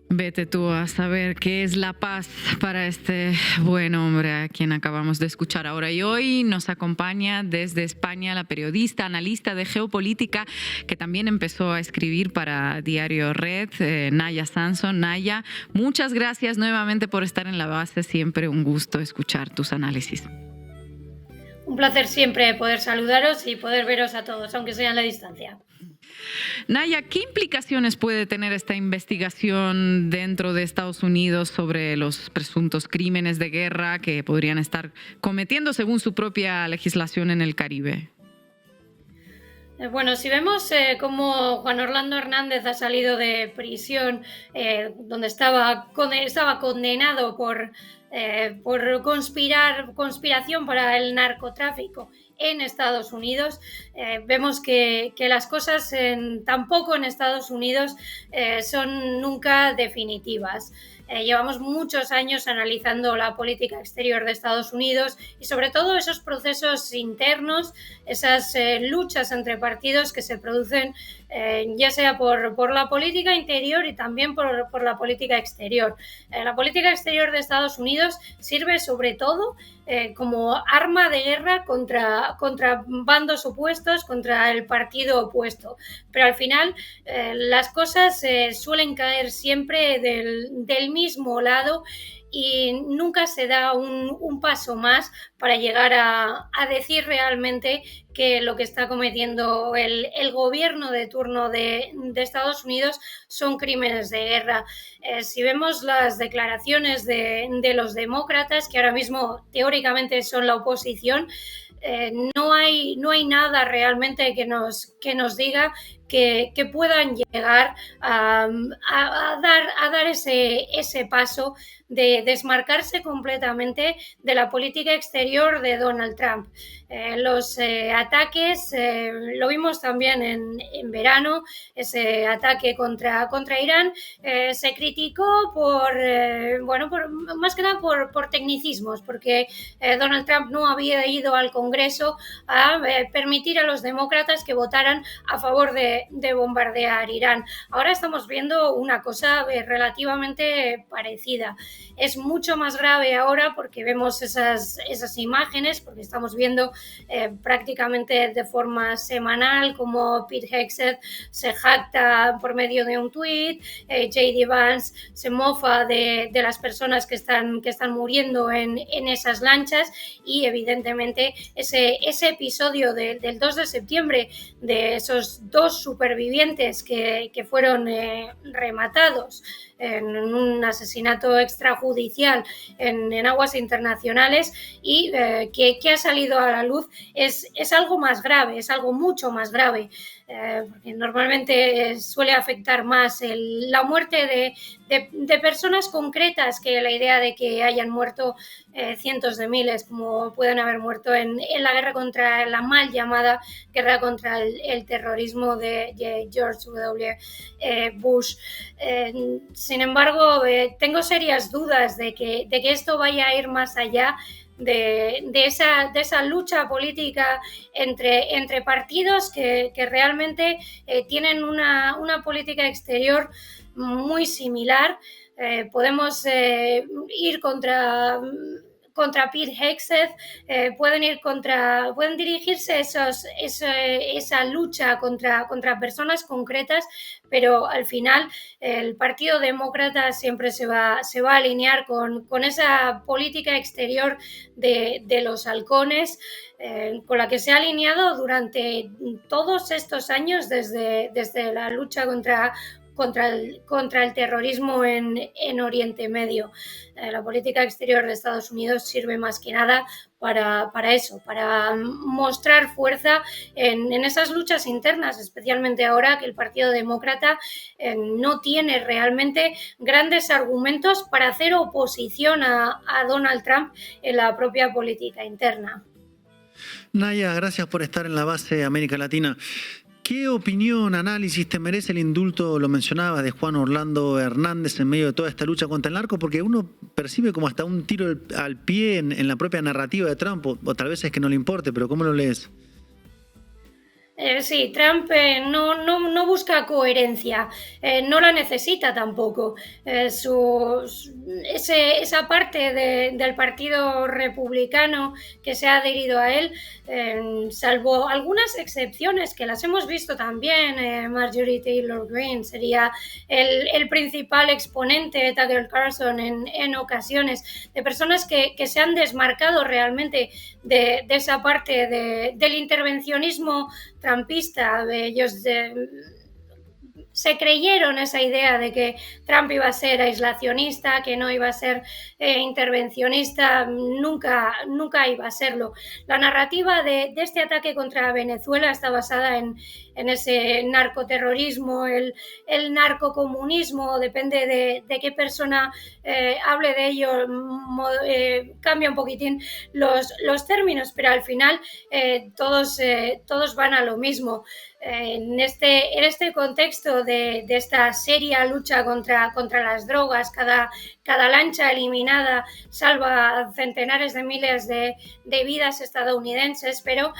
Vete tú a saber qué es la paz para este buen hombre a quien acabamos de escuchar ahora. Y hoy nos acompaña desde España la periodista, analista de geopolítica, que también empezó a escribir para Diario Red, Naya Sanson. Naya, muchas gracias nuevamente por estar en La Base. Siempre un gusto escuchar tus análisis. placer siempre poder saludaros y poder veros a todos, aunque sea en la distancia. Naya, ¿qué implicaciones puede tener esta investigación dentro de Estados Unidos sobre los presuntos crímenes de guerra que podrían estar cometiendo según su propia legislación en el Caribe? Bueno, si vemos cómo Juan Orlando Hernández ha salido de prisión, donde estaba condenado por conspiración para el narcotráfico en Estados Unidos, vemos que las cosas tampoco en Estados Unidos son nunca definitivas. Llevamos muchos años analizando la política exterior de Estados Unidos y sobre todo esos procesos internos, esas luchas entre partidos que se producen ya sea por la política interior y también por la política exterior. La política exterior de Estados Unidos sirve sobre todo como arma de guerra contra bandos opuestos, contra el partido opuesto. Pero al final las cosas suelen caer siempre del mismo lado y nunca se da un paso más para llegar a decir realmente que lo que está cometiendo el gobierno de turno de Estados Unidos son crímenes de guerra. Si vemos las declaraciones de los demócratas, que ahora mismo teóricamente son la oposición, no hay nada realmente que nos diga que puedan llegar a dar ese paso de desmarcarse completamente de la política exterior de Donald Trump. Los ataques, lo vimos también en verano, ese ataque contra Irán, se criticó más que nada por tecnicismos, porque Donald Trump no había ido al Congreso a permitir a los demócratas que votaran a favor de bombardear Irán. Ahora estamos viendo una cosa relativamente parecida. Es mucho más grave ahora porque vemos esas imágenes, porque estamos viendo prácticamente de forma semanal como Pete Hegseth se jacta por medio de un tuit, J.D. Vance se mofa de las personas que están muriendo en esas lanchas y evidentemente ese episodio del 2 de septiembre de esos dos supervivientes que fueron rematados en un asesinato extrajudicial en aguas internacionales y que ha salido a la luz es algo más grave, es algo mucho más grave, porque normalmente suele afectar más la muerte de personas concretas que la idea de que hayan muerto cientos de miles, como pueden haber muerto en la guerra contra la mal llamada guerra contra el terrorismo de George W. Bush. Sin embargo, tengo serias dudas de que esto vaya a ir más allá de esa lucha política entre partidos que realmente tienen una política exterior muy similar. Podemos ir contra Pete Hegseth, pueden dirigirse esa lucha contra personas concretas, pero al final el Partido Demócrata siempre se va a alinear con esa política exterior de los halcones, con la que se ha alineado durante todos estos años desde la lucha contra el terrorismo en Oriente Medio. La política exterior de Estados Unidos sirve más que nada para eso, para mostrar fuerza en esas luchas internas, especialmente ahora que el Partido Demócrata no tiene realmente grandes argumentos para hacer oposición a Donald Trump en la propia política interna. Naya, gracias por estar en la base América Latina. ¿Qué opinión, análisis te merece el indulto, lo mencionabas, de Juan Orlando Hernández en medio de toda esta lucha contra el narco? Porque uno percibe como hasta un tiro al pie en la propia narrativa de Trump, o tal vez es que no le importe, pero ¿cómo lo lees? Sí, Trump no busca coherencia, no la necesita tampoco. Esa parte del Partido Republicano que se ha adherido a él, salvo algunas excepciones que las hemos visto también, Marjorie Taylor Greene sería el principal exponente, Tucker Carlson en ocasiones, de personas que se han desmarcado realmente de esa parte del intervencionismo trumpista. Ellos se creyeron esa idea de que Trump iba a ser aislacionista, que no iba a ser intervencionista, nunca iba a serlo. La narrativa de este ataque contra Venezuela está basada en ese narcoterrorismo, el narcocomunismo, depende de qué persona hable de ello, cambia un poquitín los términos, pero al final todos van a lo mismo. En este contexto de esta seria lucha contra las drogas, cada lancha eliminada salva centenares de miles de vidas estadounidenses, pero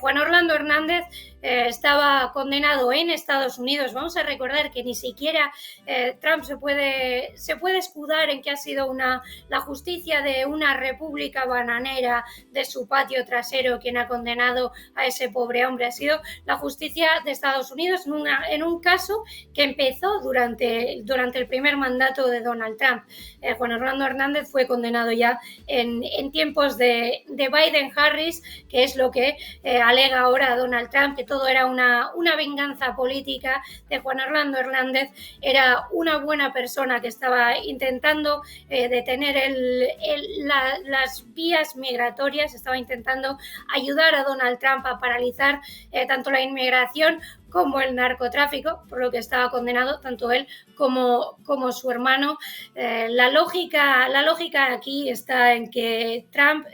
Juan Orlando Hernández estaba condenado en Estados Unidos. Vamos a recordar que ni siquiera Trump se puede escudar en que ha sido la justicia de una república bananera de su patio trasero quien ha condenado a ese pobre hombre. Ha sido la justicia de Estados Unidos en un caso que empezó durante el primer mandato de Donald Trump. Juan Orlando Hernández fue condenado ya en tiempos de Biden-Harris, que es lo que alega ahora Donald Trump, que todo era una venganza política de Juan Orlando Hernández. Era una buena persona que estaba intentando detener las vías migratorias, estaba intentando ayudar a Donald Trump a paralizar tanto la inmigración como el narcotráfico, por lo que estaba condenado tanto él como su hermano. La lógica aquí está en que Trump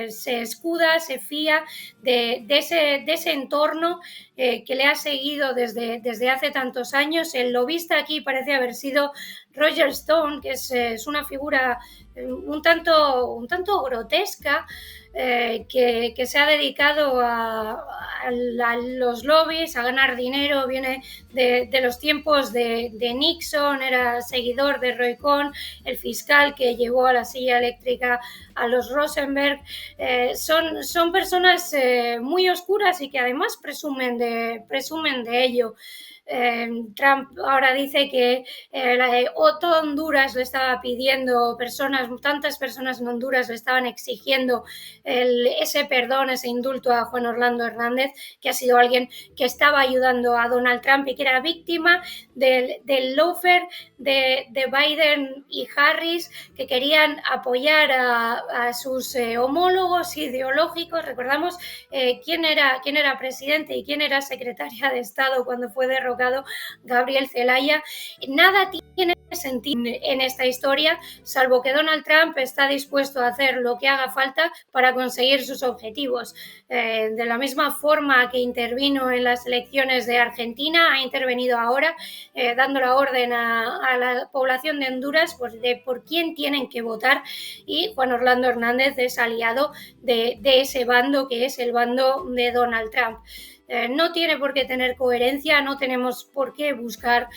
se escuda, se fía de ese entorno que le ha seguido desde hace tantos años. El lobista aquí parece haber sido Roger Stone, que es una figura un tanto grotesca, que se ha dedicado a los lobbies, a ganar dinero. Viene de los tiempos de Nixon, era seguidor de Roy Cohn, el fiscal que llevó a la silla eléctrica a los Rosenberg. Son personas muy oscuras y que además presumen de ello. Trump ahora dice que todo Honduras le estaba pidiendo, tantas personas en Honduras le estaban exigiendo ese perdón, ese indulto a Juan Orlando Hernández, que ha sido alguien que estaba ayudando a Donald Trump y que era víctima del lawfare de Biden y Harris, que querían apoyar a sus homólogos ideológicos. Recordamos quién era presidente y quién era secretaria de Estado cuando fue derrocado Gabriel Zelaya. Nada tiene sentido en esta historia, salvo que Donald Trump está dispuesto a hacer lo que haga falta para conseguir sus objetivos. De la misma forma que intervino en las elecciones de Argentina, ha intervenido ahora dando la orden a la población de Honduras por quién tienen que votar, y Juan Orlando Hernández es aliado de ese bando, que es el bando de Donald Trump. No tiene por qué tener coherencia, no tenemos por qué buscar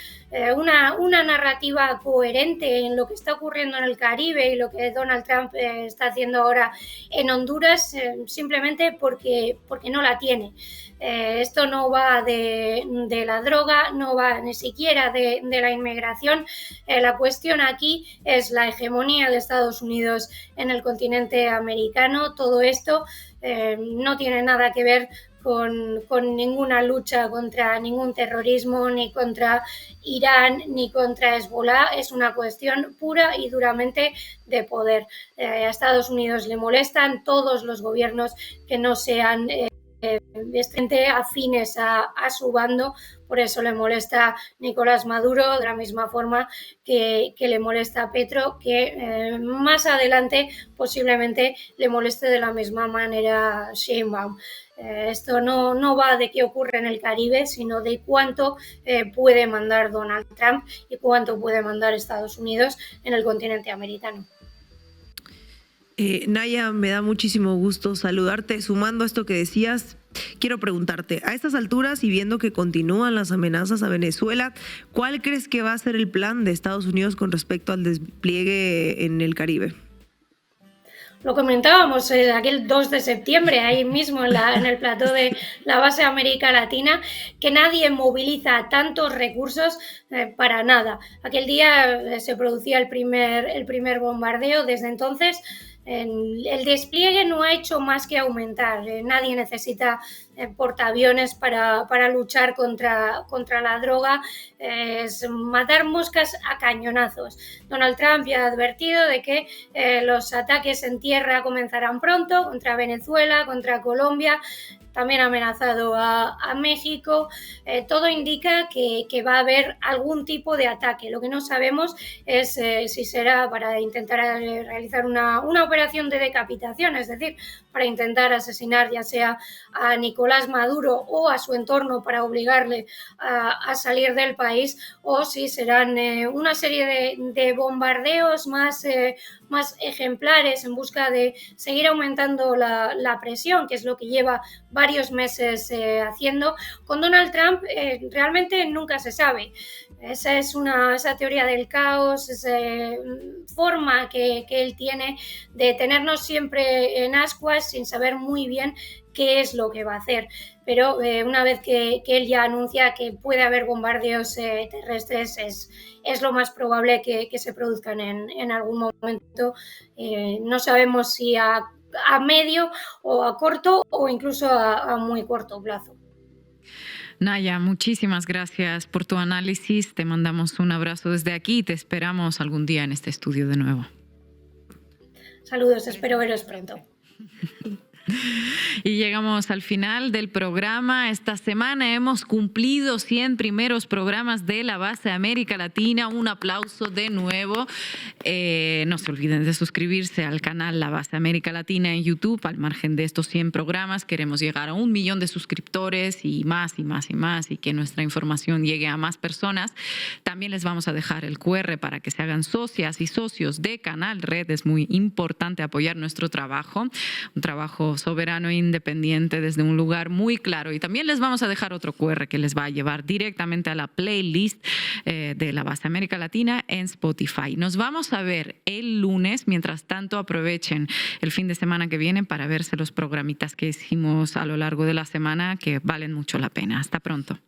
una narrativa coherente en lo que está ocurriendo en el Caribe y lo que Donald Trump está haciendo ahora en Honduras, simplemente porque no la tiene. Esto no va de la droga, no va ni siquiera de la inmigración. La cuestión aquí es la hegemonía de Estados Unidos en el continente americano. Todo esto no tiene nada que ver con ninguna lucha contra ningún terrorismo, ni contra Irán, ni contra Hezbollah. Es una cuestión pura y duramente de poder. A Estados Unidos le molestan todos los gobiernos que no sean afines a su bando. Por eso le molesta Nicolás Maduro, de la misma forma que le molesta a Petro, que más adelante posiblemente le moleste de la misma manera Sheinbaum. Esto no va de qué ocurre en el Caribe, sino de cuánto puede mandar Donald Trump y cuánto puede mandar Estados Unidos en el continente americano. Naya, me da muchísimo gusto saludarte. Sumando a esto que decías, quiero preguntarte, a estas alturas y viendo que continúan las amenazas a Venezuela, ¿cuál crees que va a ser el plan de Estados Unidos con respecto al despliegue en el Caribe? Lo comentábamos aquel 2 de septiembre, ahí mismo en el plató de la base América Latina, que nadie moviliza tantos recursos para nada. Aquel día se producía el primer bombardeo, desde entonces el despliegue no ha hecho más que aumentar. Nadie necesita portaaviones para luchar contra la droga, es matar moscas a cañonazos. Donald Trump ya ha advertido de que los ataques en tierra comenzarán pronto contra Venezuela, contra Colombia. También ha amenazado a México. Todo indica que va a haber algún tipo de ataque. Lo que no sabemos es si será para intentar realizar una operación de decapitación, es decir, para intentar asesinar ya sea a Nicolás Maduro o a su entorno para obligarle a salir del país, o si serán una serie de bombardeos más ejemplares en busca de seguir aumentando la presión, que es lo que lleva varios meses haciendo. Con Donald Trump realmente nunca se sabe. Esa es esa teoría del caos, esa forma que él tiene de tenernos siempre en ascuas sin saber muy bien qué es lo que va a hacer. Pero una vez que él ya anuncia que puede haber bombardeos terrestres, es lo más probable que se produzcan en algún momento. No sabemos si a medio o a corto o incluso a muy corto plazo. Naya, muchísimas gracias por tu análisis. Te mandamos un abrazo desde aquí y te esperamos algún día en este estudio de nuevo. Saludos, espero veros pronto. Y llegamos al final del programa. Esta semana hemos cumplido 100 primeros programas de la base América Latina. Un aplauso de nuevo. No se olviden de suscribirse al canal La Base América Latina en YouTube. Al margen de estos 100 programas, queremos llegar a 1 millón de suscriptores y más y más y más, y que nuestra información llegue a más personas. También les vamos a dejar el QR para que se hagan socias y socios de Canal Red. Es muy importante apoyar nuestro trabajo, un trabajo soberano e independiente desde un lugar muy claro. Y también les vamos a dejar otro QR que les va a llevar directamente a la playlist de la base América Latina en Spotify. Nos vamos a ver el lunes. Mientras tanto, aprovechen el fin de semana que viene para verse los programitas que hicimos a lo largo de la semana, que valen mucho la pena. Hasta pronto.